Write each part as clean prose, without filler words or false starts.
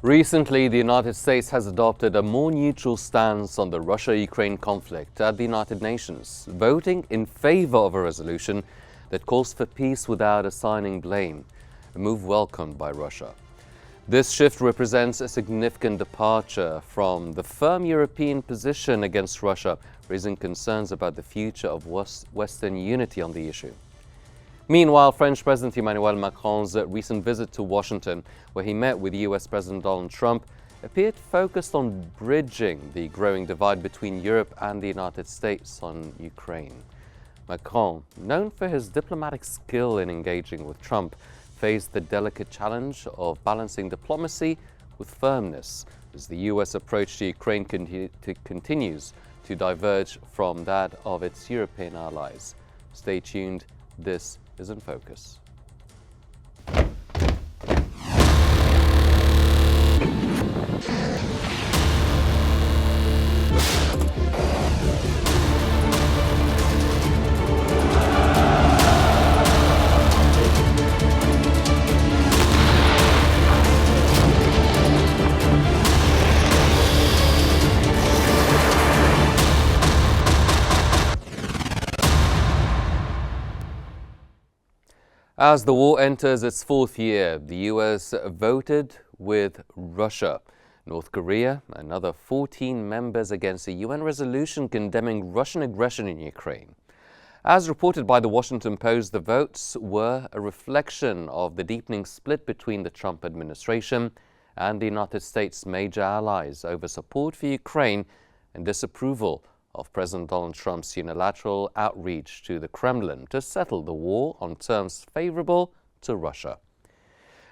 Recently, the United States has adopted a more neutral stance on the Russia-Ukraine conflict at the United Nations, voting in favor of a resolution that calls for peace without assigning blame, a move welcomed by Russia. This shift represents a significant departure from the firm European position against Russia, raising concerns about the future of Western unity on the issue. Meanwhile, French President Emmanuel Macron's recent visit to Washington, where he met with US President Donald Trump, appeared focused on bridging the growing divide between Europe and the United States on Ukraine. Macron, known for his diplomatic skill in engaging with Trump, faced the delicate challenge of balancing diplomacy with firmness as the US approach to Ukraine continues to diverge from that of its European allies. Stay tuned. This is in focus. As the war enters its fourth year, the US voted with Russia, North Korea, and other 14 members against a UN resolution condemning Russian aggression in Ukraine. As reported by the Washington Post, the votes were a reflection of the deepening split between the Trump administration and the United States' major allies over support for Ukraine and disapproval of President Donald Trump's unilateral outreach to the Kremlin to settle the war on terms favorable to Russia.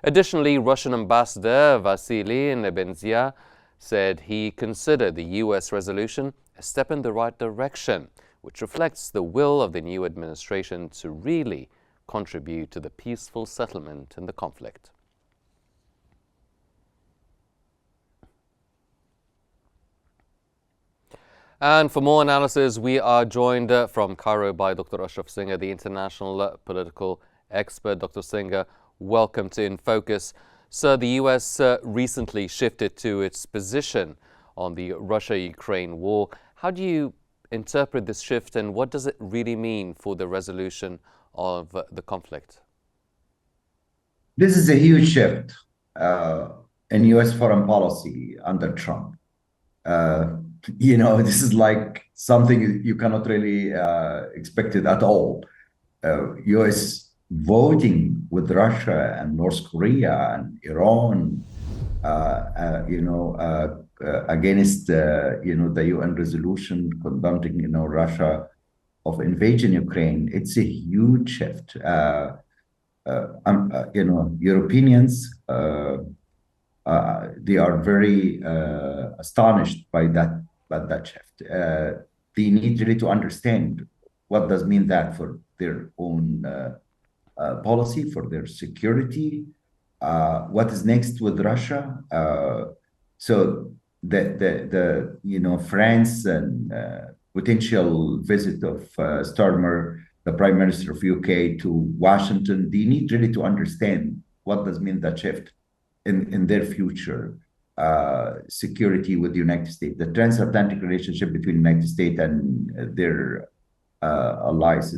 Additionally, Russian Ambassador Vasily Nebenzia said he considered the U.S. resolution a step in the right direction, which reflects the will of the new administration to really contribute to the peaceful settlement in the conflict. And for more analysis, we are joined from Cairo by Dr. Ashraf Singer, the international political expert. Dr. Singer, welcome to In Focus. Sir, the U.S. recently shifted to its position on the Russia-Ukraine war. How do you interpret this shift, and what does it really mean for the resolution of the conflict? This is a huge shift in U.S. foreign policy under Trump. This is like something you cannot really expect it at all. U.S. voting with Russia and North Korea and Iran, against the UN resolution condemning Russia of invasion Ukraine. It's a huge shift. Europeans they are very astonished by that shift. They need really to understand what does mean that for their own policy, for their security. What is next with Russia? So the France and potential visit of Starmer, the Prime Minister of UK, to Washington, they need really to understand what does mean that shift in their future security with the United States. The transatlantic relationship between the United States and their alliance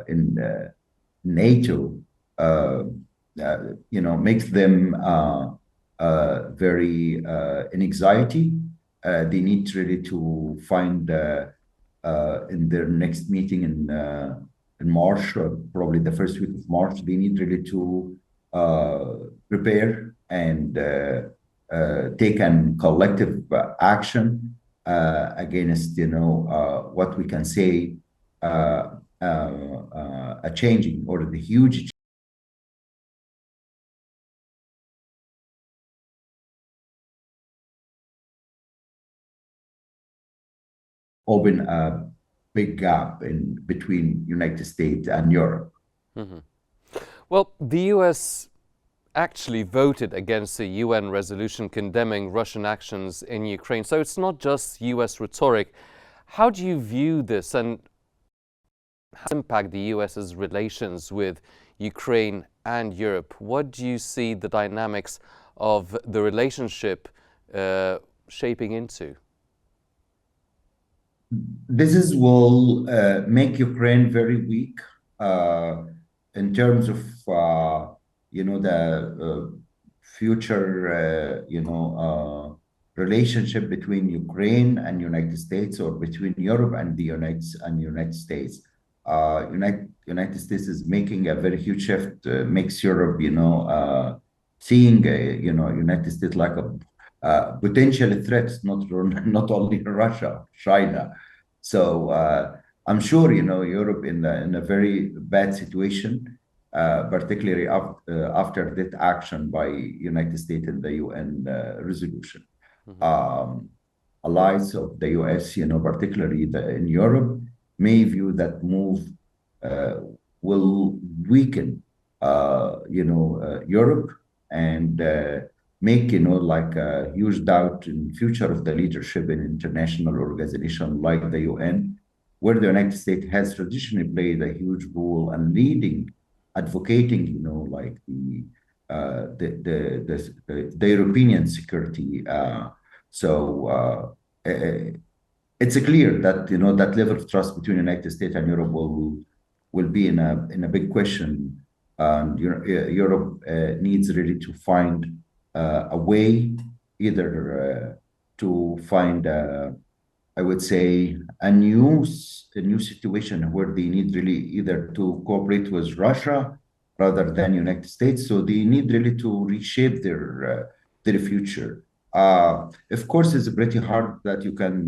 in NATO, makes them very in anxiety. They need really to find in their next meeting in March, or probably the first week of March, they need really to prepare and take an collective action against, what we can say a changing or the huge open a big gap in between United States and Europe. Mm-hmm. Well, the U.S. actually voted against a UN resolution condemning Russian actions in Ukraine. So it's not just U.S. rhetoric. How do you view this, and how does it impact the U.S.'s relations with Ukraine and Europe? What do you see the dynamics of the relationship shaping into? This will make Ukraine very weak uh, in terms of the future relationship between Ukraine and United States, or between Europe and the United States. United States is making a very huge shift, makes Europe seeing United States like a potential threat, not only Russia, China. So I'm sure Europe in a very bad situation, particularly after that action by United States in the UN resolution. Um, Allies of the US, particularly in Europe, may view that move uh, will weaken, Europe, and make like a huge doubt in future of the leadership in international organization like the UN, where the United States has traditionally played a huge role and leading, advocating, like the European security. It's clear that that level of trust between the United States and Europe will be in a big question, and Europe needs really to find a way, either to find I would say a new situation where they need really either to cooperate with Russia rather than United States. So they need really to reshape their future. Of course, it's pretty hard that you can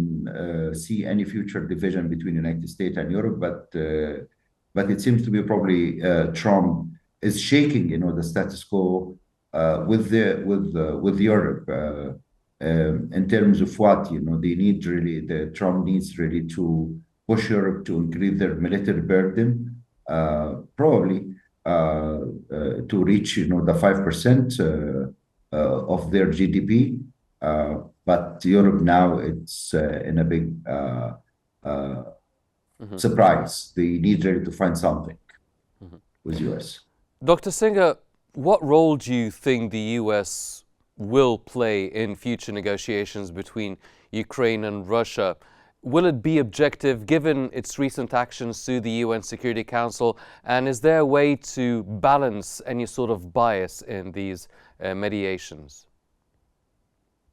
see any future division between United States and Europe, but it seems to be probably Trump is shaking, the status quo with Europe in terms of what they need really. The Trump needs really to push Europe to increase their military burden, probably to reach the 5% of their GDP. But Europe now it's in a big surprise. They need really to find something with US. Dr. Singer, what role do you think the US will play in future negotiations between Ukraine and Russia? Will it be objective given its recent actions to the UN Security Council? And is there a way to balance any sort of bias in these mediations?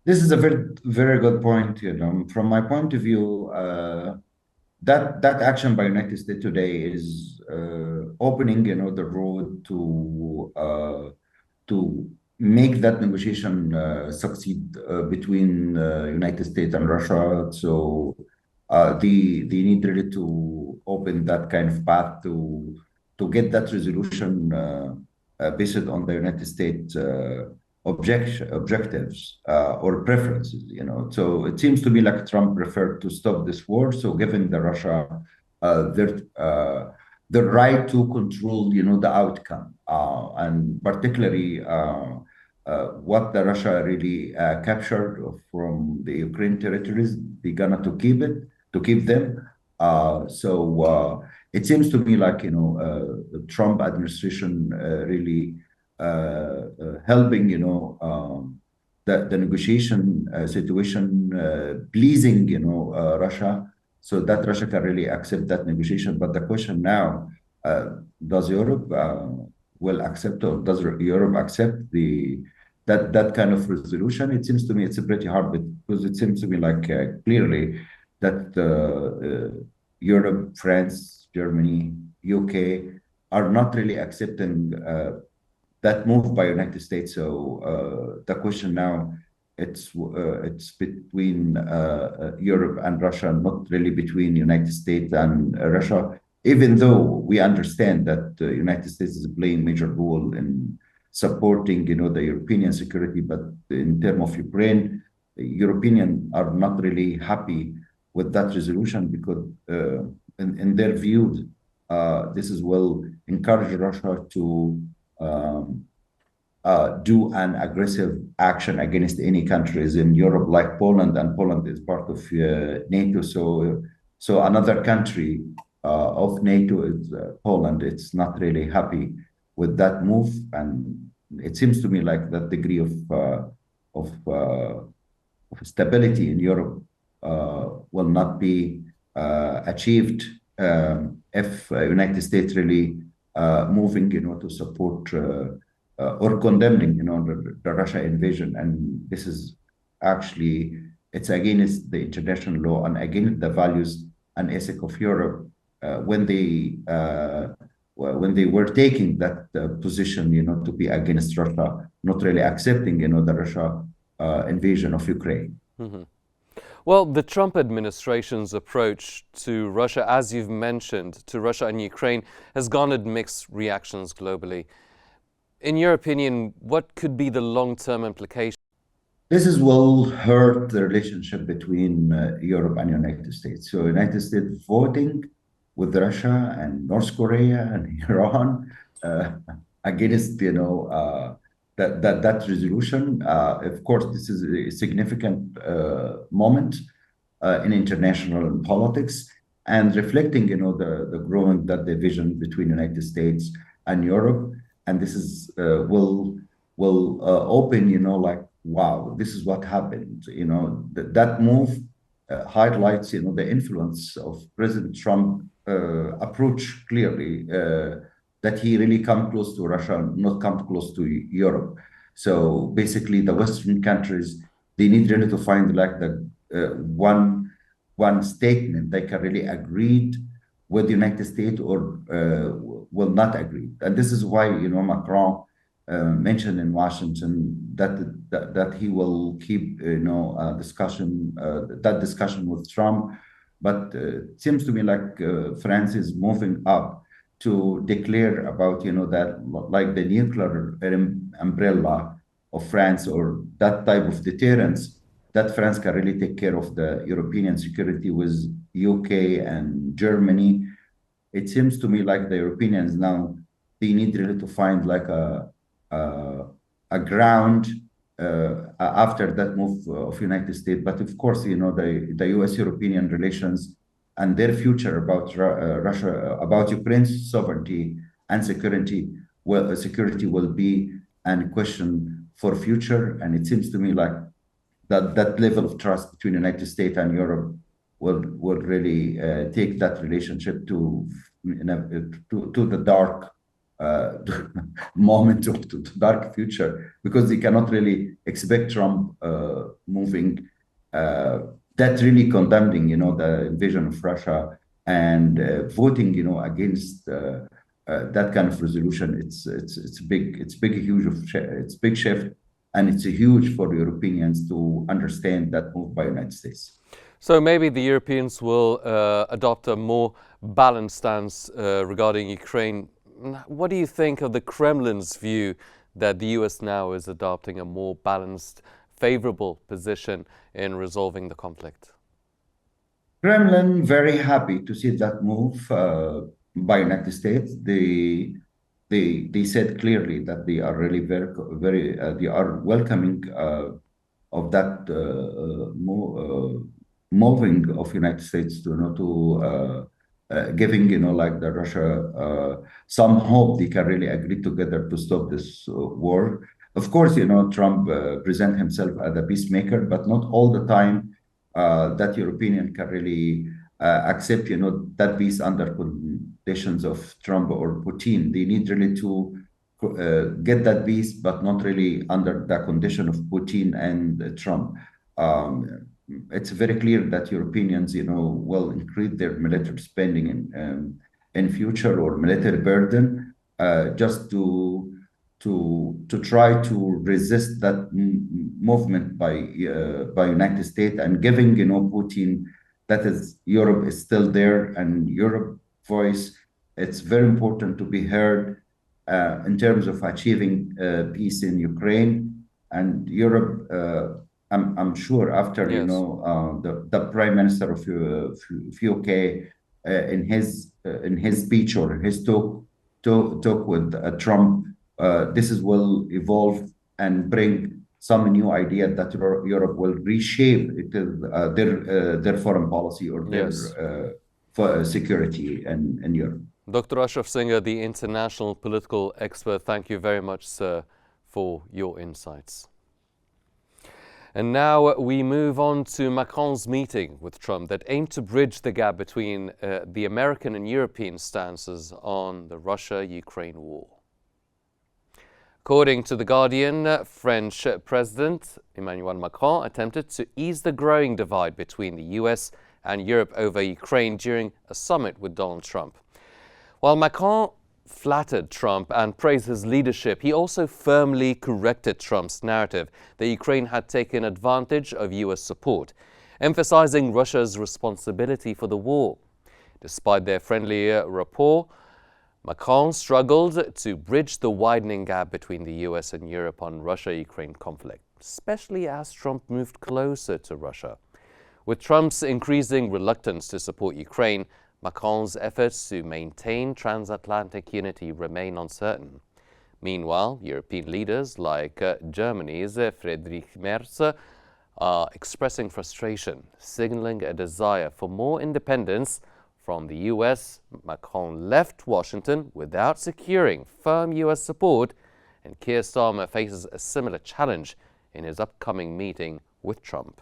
This is a very, very good point. From my point of view, that action by United States today is opening, the road to make that negotiation succeed between United States and Russia. So they need really to open that kind of path to get that resolution based on the United States objectives or preferences. So it seems to me like Trump preferred to stop this war. So giving the Russia the right to control, the outcome, and particularly what the Russia really captured from the Ukraine territories, they're gonna to keep them. So it seems to me like the Trump administration really helping the negotiation situation, pleasing Russia, so that Russia can really accept that negotiation. But the question now, does Europe will accept, or does Europe accept that kind of resolution? It seems to me it's a pretty hard, because it seems to me like clearly that Europe, France, Germany, UK are not really accepting that move by United States. So the question now, it's between Europe and Russia, not really between United States and Russia. Even though we understand that the United States is playing a major role in supporting, the European security, but in terms of Ukraine, Europeans are not really happy with that resolution, because in their view, this will encourage Russia to do an aggressive action against any countries in Europe, like Poland, and Poland is part of NATO. So another country of NATO is Poland. It's not really happy with that move, and it seems to me like that degree of, uh, of stability in Europe will not be achieved if United States really moving, to support or condemning, the Russia invasion. And this is actually, it's against the international law and against the values and ethic of Europe when they were taking that position, to be against Russia, not really accepting, the Russia invasion of Ukraine. Mhm. Well, the Trump administration's approach to Russia, as you've mentioned, to Russia and Ukraine, has garnered mixed reactions globally. In your opinion, what could be the long-term implications? This will hurt the relationship between Europe and United States. So United States voting with Russia and North Korea and Iran against, that resolution. Of course, this is a significant moment in international politics and reflecting, the growing that division between United States and Europe. And this is will open, like, wow, this is what happened. That move highlights, the influence of President Trump approach clearly, that he really come close to Russia, not come close to Europe. So basically, the Western countries, they need really to find like the one statement they can really agree with the United States or will not agree. And this is why, Macron mentioned in Washington that he will keep that discussion with Trump, but it seems to me like France is moving up to declare about that, like the nuclear umbrella of France or that type of deterrence, that France can really take care of the European security with UK and Germany. It seems to me like the Europeans now, they need really to find like a ground after that move of United States. But of course, the U.S.-European relations and their future about Russia, about Ukraine's sovereignty and security will be a question for future. And it seems to me like that level of trust between the United States and Europe will really take that relationship to the dark moment of the dark future, because they cannot really expect Trump moving that really condemning, the invasion of Russia and voting, against that kind of resolution. It's big, it's big shift, and it's a huge for Europeans to understand that move by United States. So maybe the Europeans will adopt a more balanced stance regarding Ukraine. What do you think of the Kremlin's view that the US now is adopting a more balanced, favorable position in resolving the conflict? Kremlin very happy to see that move by United States. They said clearly that they are really very they are welcoming of that moving of United States to giving like the Russia some hope they can really agree together to stop this war. Of course, Trump present himself as a peacemaker, but not all the time that European can really accept that peace under conditions of Trump or Putin. They need really to get that peace, but not really under the condition of Putin and Trump. It's very clear that Europeans, will increase their military spending in future or military burden just to try to resist that movement by United States and giving Putin that is Europe is still there, and Europe voice. It's very important to be heard in terms of achieving peace in Ukraine and Europe. I'm sure after Yes. The Prime Minister of UK in his speech or his talk with Trump, this will evolve and bring some new idea that Europe will reshape their foreign policy or their Yes. for security in Europe. Dr. Ashraf Singer, the international political expert, thank you very much, sir, for your insights. And now we move on to Macron's meeting with Trump that aimed to bridge the gap between the American and European stances on the Russia-Ukraine war. According to The Guardian, French President Emmanuel Macron attempted to ease the growing divide between the US and Europe over Ukraine during a summit with Donald Trump. While Macron flattered Trump and praised his leadership, he also firmly corrected Trump's narrative that Ukraine had taken advantage of US support, emphasizing Russia's responsibility for the war. Despite their friendly rapport, Macron struggled to bridge the widening gap between the US and Europe on Russia-Ukraine conflict, especially as Trump moved closer to Russia. With Trump's increasing reluctance to support Ukraine, Macron's efforts to maintain transatlantic unity remain uncertain. Meanwhile, European leaders like Germany's Friedrich Merz are expressing frustration, signaling a desire for more independence from the US. Macron left Washington without securing firm US support, and Keir Starmer faces a similar challenge in his upcoming meeting with Trump.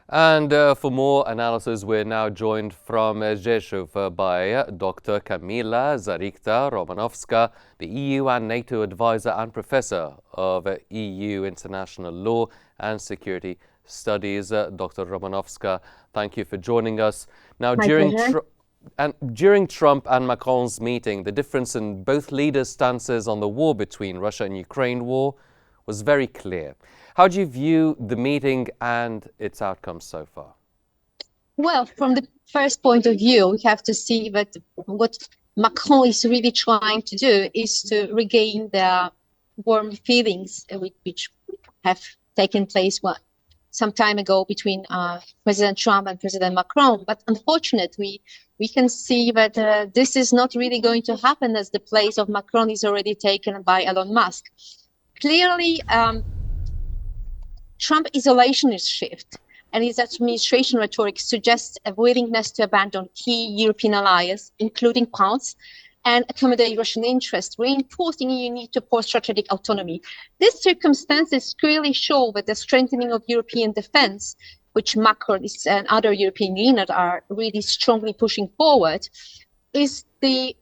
And for more analysis, we're now joined from Rzeszów by Dr. Kamila Zarikta-Romanowska, the EU and NATO advisor and professor of EU international law and security studies. Dr. Romanowska, thank you for joining us. Now, during Trump and Macron's meeting, the difference in both leaders' stances on the war between Russia and Ukraine war was very clear. How do you view the meeting and its outcomes so far? Well, from the first point of view, we have to see that what Macron is really trying to do is to regain the warm feelings which have taken place some time ago between President Trump and President Macron. But unfortunately, we can see that this is not really going to happen, as the place of Macron is already taken by Elon Musk. Clearly, Trump isolationist shift and his administration rhetoric suggests a willingness to abandon key European allies, including France, and accommodate Russian interests, reinforcing EU need to support strategic autonomy. These circumstances clearly show that the strengthening of European defense, which Macron and other European leaders are really strongly pushing forward, is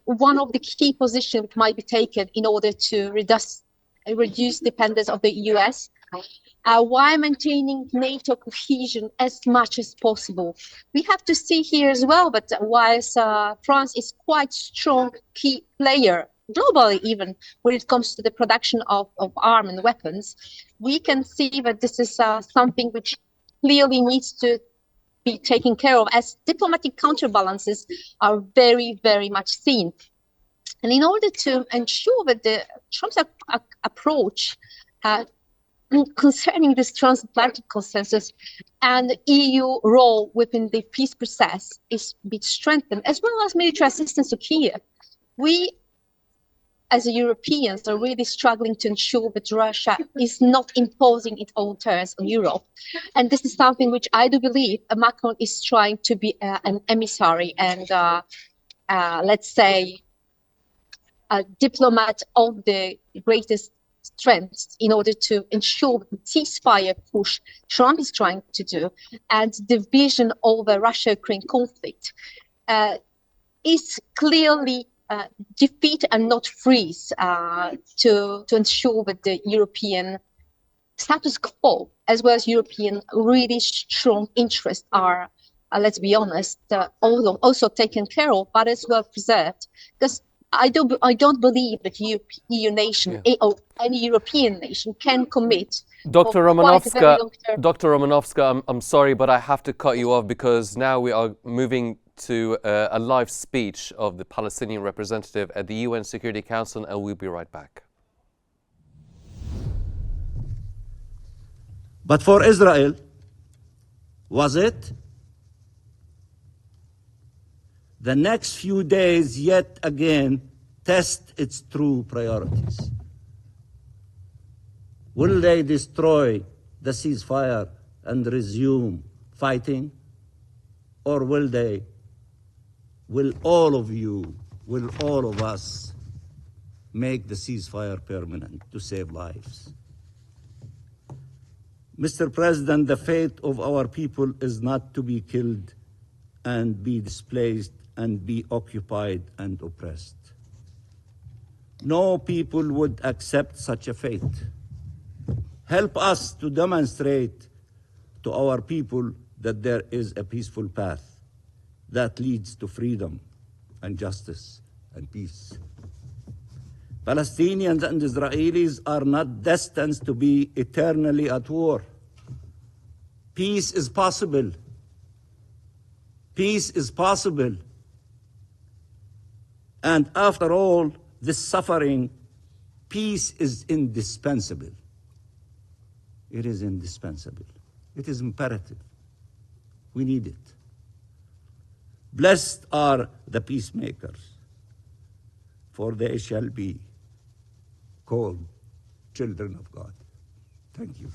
one of the key positions which might be taken in order to reduce dependence of the US, while maintaining NATO cohesion as much as possible. We have to see here as well that whilst France is quite strong key player globally, even when it comes to the production of arms and weapons, we can see that this is something which clearly needs to be taken care of, as diplomatic counterbalances are very, very much seen. And in order to ensure that the Trump's approach concerning this transatlantic consensus and EU role within the peace process is being strengthened, as well as military assistance to Kiev, we as Europeans are really struggling to ensure that Russia is not imposing its own terms on Europe. And this is something which I do believe Macron is trying to be an emissary and, let's say, a diplomat of the greatest strength in order to ensure the ceasefire push Trump is trying to do and the vision of the Russia-Ukraine conflict is clearly defeat and not freeze to ensure that the European status quo, as well as European really strong interests are, let's be honest, also taken care of, but as well preserved. Because I don't believe that EU nation or any European nation can commit. Dr. Romanowska, I'm sorry, but I have to cut you off because now we are moving to a live speech of the Palestinian representative at the UN Security Council, and we'll be right back. But for Israel, was it? The next few days yet again test its true priorities. Will they destroy the ceasefire and resume fighting? Or will all of you, will all of us make the ceasefire permanent to save lives? Mr. President, the fate of our people is not to be killed and be displaced and be occupied and oppressed. No people would accept such a fate. Help us to demonstrate to our people that there is a peaceful path that leads to freedom and justice and peace. Palestinians and Israelis are not destined to be eternally at war. Peace is possible. Peace is possible. And after all this suffering, peace is indispensable. It is indispensable. It is imperative. We need it. Blessed are the peacemakers, for they shall be called children of God. Thank you.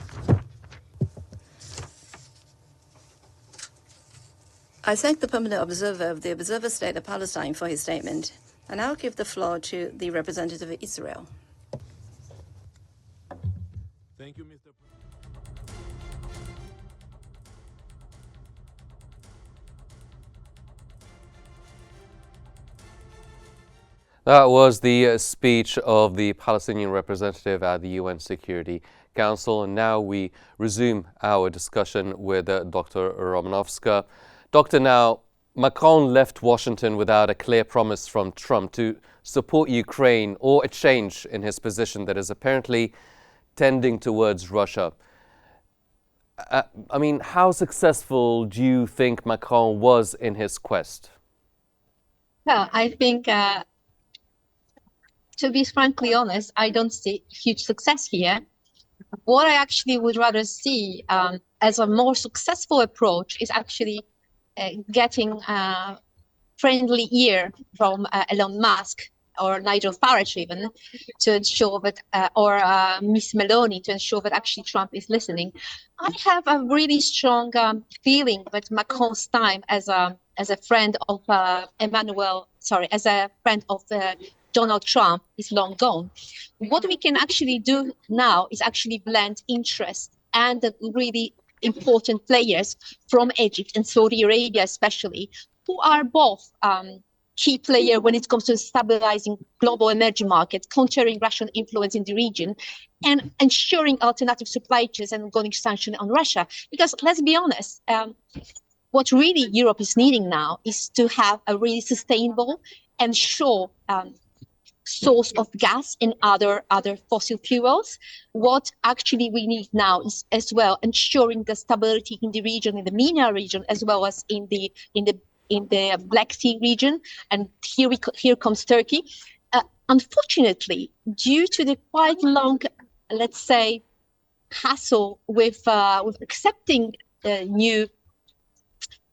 I thank the permanent observer of the Observer State of Palestine for his statement, and I'll give the floor to the representative of Israel. Thank you, Mr. That was the speech of the Palestinian representative at the UN Security Council. And now we resume our discussion with Dr. Romanovska. Doctor, now, Macron left Washington without a clear promise from Trump to support Ukraine or a change in his position that is apparently tending towards Russia. I mean, how successful do you think Macron was in his quest? Well, I think, to be frankly honest, I don't see huge success here. What I actually would rather see as a more successful approach is actually getting a friendly ear from Elon Musk or Nigel Farage even to ensure that, or Miss Meloni to ensure that actually Trump is listening. I have a really strong feeling that Macron's time as a friend of as a friend of Donald Trump is long gone. What we can actually do now is actually blend interest and the really important players from Egypt and Saudi Arabia especially, who are both key players when it comes to stabilizing global emerging markets, countering Russian influence in the region, and ensuring alternative supply chains and ongoing sanctions on Russia. Because let's be honest, what really Europe is needing now is to have a really sustainable and sure source of gas and other fossil fuels. What actually we need now is as well ensuring the stability in the region, in the MENA region, as well as in the Black Sea region. And here comes Turkey. Unfortunately, due to the quite long, let's say, hassle with accepting the new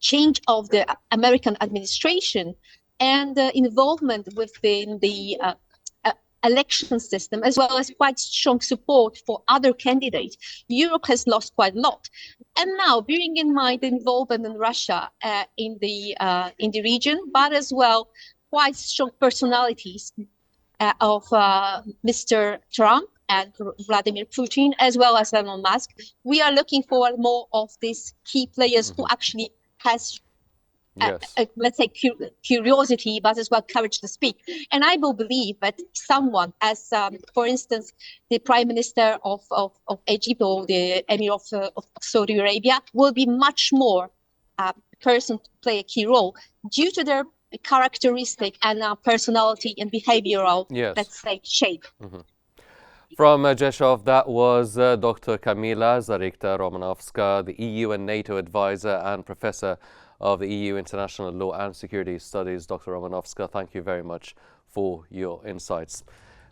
change of the American administration and involvement within the election system, as well as quite strong support for other candidates, Europe has lost quite a lot. And now, bearing in mind the involvement in Russia in the region, but as well quite strong personalities of Mr. Trump and Vladimir Putin, as well as Elon Musk, we are looking for more of these key players who actually has let's say curiosity, but as well courage to speak. And I will believe that someone as, for instance, the Prime Minister of Egypt or the Emir of Saudi Arabia will be much more person to play a key role due to their characteristic and personality and behavioral, let's say, shape. From Rzeszów, that was Dr. Kamila Zarikta Romanovska, the EU and NATO advisor and professor of the EU International Law and Security Studies. Dr. Romanovska, thank you very much for your insights.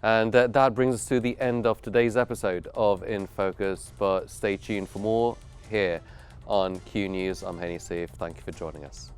And that brings us to the end of today's episode of In Focus, but stay tuned for more here on Q News. I'm Henny Saif. Thank you for joining us.